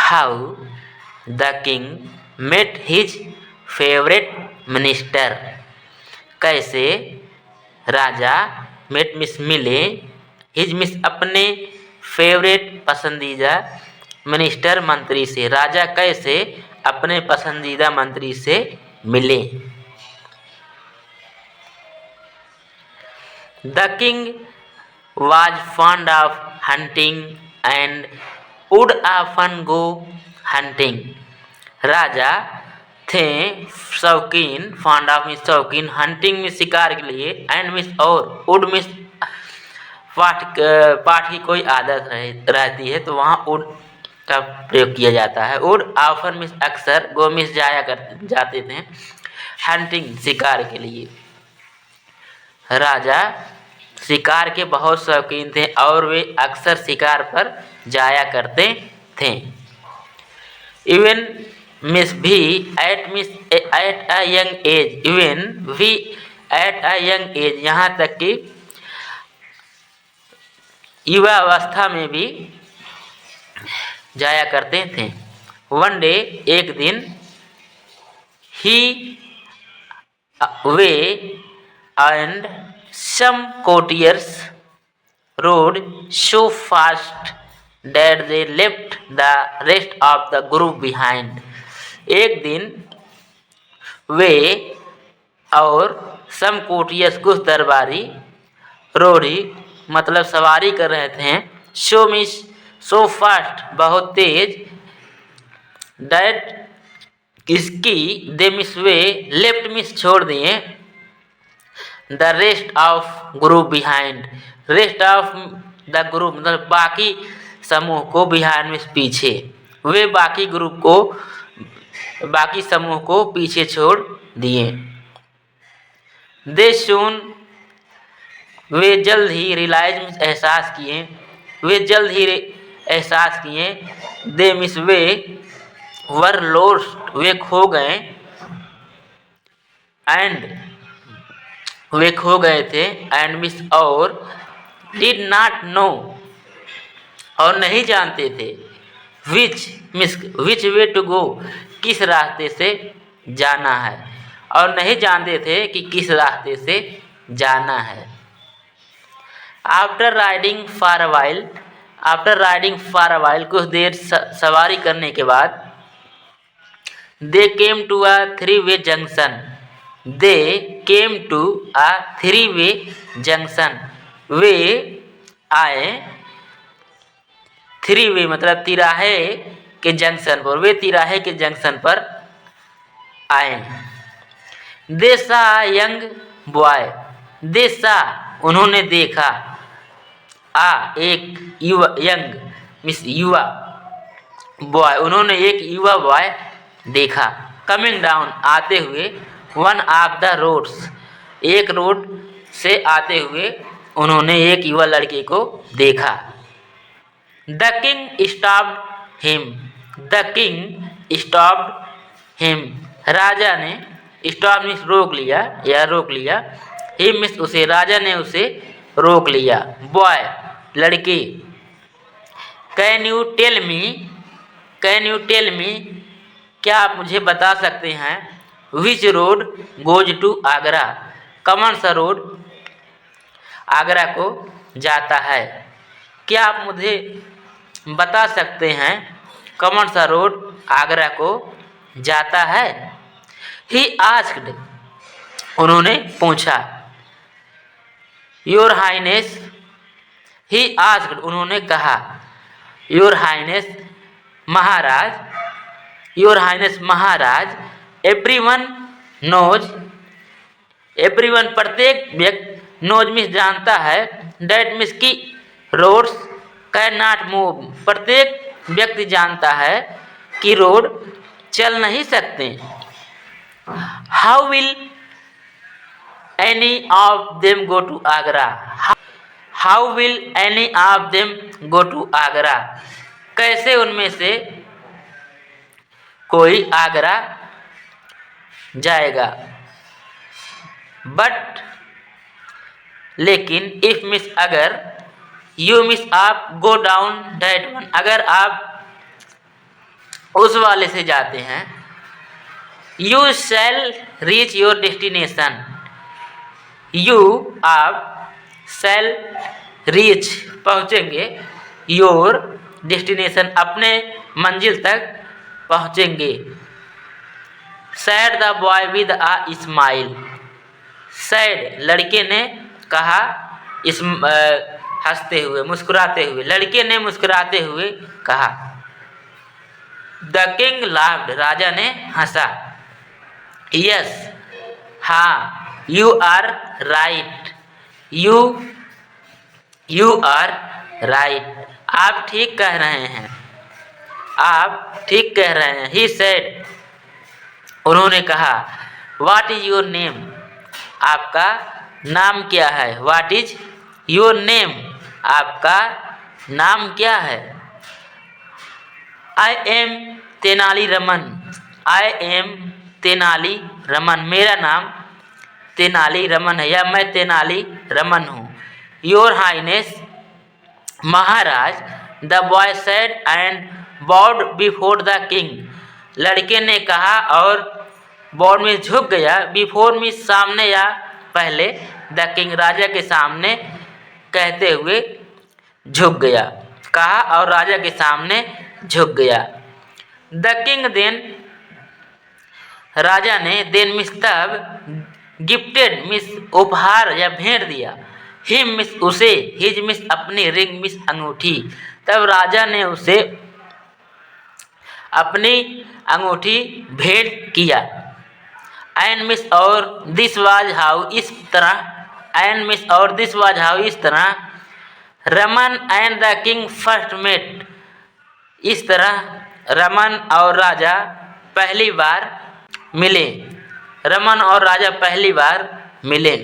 How the king met his favourite minister, कैसे राजा met means मिले, हिज मिस अपने फेवरेट पसंदीदा मिनिस्टर मंत्री से, राजा कैसे अपने पसंदीदा मंत्री से मिले। The king was fond of hunting and would often go hunting. राजा थे शौकीन, fond of मीन्स शौकीन, hunting में शिकार के लिए, and मिस और would मिस पाठ की कोई आदत रहती है तो वहाँ would का प्रयोग किया जाता है। would often मिस अक्सर, go मिस जाते थे, hunting शिकार के लिए। राजा शिकार के बहुत शौकीन थे और वे अक्सर शिकार पर जाया करते थे। इवन मिस भी at a young age, even भी एट अ यंग एज, यहाँ तक कि युवा अवस्था में भी जाया करते थे। वन डे, एक दिन, he way and some courtiers rode so fast that they left the rest of the group behind. एक दिन वे और some courtiers कुछ दरबारी रोडी मतलब सवारी कर रहे थे, so मिस so fast बहुत तेज, that किसकी they miss way left miss छोड़ दिए, the rest of group behind, rest of the group मतलब बाकी समूह को, बिहाइंड में पीछे, वे बाकी ग्रुप को, बाकी समूह को पीछे छोड़ दिए। दे सून, वे जल्द ही, रियलाइज मिस एहसास किए, वे जल्द ही एहसास किए, they miss way were lost, वे खो गए, एंड वे खो गए थे, एंड मिस और डिड नॉट नो, और नहीं जानते थे, विच वे टू गो, किस रास्ते से जाना है, और नहीं जानते थे कि किस रास्ते से जाना है। After riding for a while, कुछ देर सवारी करने के बाद, they came to a three way junction, they came to a three way junction, वे आए, थ्री वे मतलब तिराहे के जंक्शन पर, वे तिराहे के जंक्शन पर आए। दे सा यंग बॉय, दे सा उन्होंने देखा, एक युवा, यंग मिस युवा, बॉय उन्होंने एक युवा बॉय देखा, कमिंग डाउन आते हुए, वन ऑफ द रोड्स एक रोड से आते हुए उन्होंने एक युवा लड़के को देखा। The king stopped him, the king stopped him, राजा ने, स्टॉप मिस रोक लिया या रोक लिया, हिम मिस उसे, राजा ने उसे रोक लिया। बॉय लड़की, कैन यू टेल मी, क्या आप मुझे बता सकते हैं, which road goes to Agra, कौन सा रोड आगरा को जाता है, क्या आप मुझे बता सकते हैं कौन सा रोड आगरा को जाता है। ही आस्क्ड, उन्होंने पूछा, योर हाइनेस, ही आस्क्ड उन्होंने कहा, योर हाइनेस महाराज, योर हाइनेस महाराज, एवरीवन नोज, एवरीवन प्रत्येक व्यक्ति, नोज मिस जानता है, डेट मिस की रोड्स कैन नॉट मूव, प्रत्येक व्यक्ति जानता है कि रोड चल नहीं सकते। How will any of them go to Agra, how will any of them go to Agra, कैसे उनमें से कोई आगरा जाएगा। बट लेकिन, इफ मिस अगर, यू मिस आप गो डाउन दैट वन, अगर आप उस वाले से जाते हैं। You shall reach your destination, you आप शैल रीच पहुँचेंगे, योर डेस्टिनेशन अपने मंजिल तक पहुँचेंगे। Said the boy with a smile, said लड़के ने कहा, इस हंसते हुए मुस्कुराते हुए, लड़के ने मुस्कुराते हुए कहा। द किंग लाफ्ड, राजा ने हंसा। यस, हाँ, you are right, you are right, आप ठीक कह रहे हैं, आप ठीक कह रहे हैं। ही सेड, उन्होंने कहा। व्हाट इज योर नेम, आपका नाम क्या है। व्हाट इज योर नेम, आपका नाम क्या है। I am Tenali Raman, I am Tenali Raman, मेरा नाम तेनाली रमन है, या मैं तेनाली रमन हूँ। योर हाइनेस, महाराज। The boy said and bowed before the king, लड़के ने कहा और बॉड में झुक गया। बिफोर में सामने या पहले, द किंग राजा के सामने, कहते हुए झुक गया, कहा और राजा के सामने झुक गया। द किंग देन, राजा ने, देन मिस तब, गिफ्टेड मिस उपहार या भेंट दिया, हिम मिस उसे, हिज मिस अपनी, रिंग मिस अंगूठी, तब राजा ने उसे अपनी अंगूठी भेंट किया। एंड मिस और दिस वाज हाउ, इस तरह, एंड मिस और दिस वाज हाउ, इस तरह, Raman and the king first met, इस तरह रमन और राजा पहली बार मिले, रमन और राजा पहली बार मिले।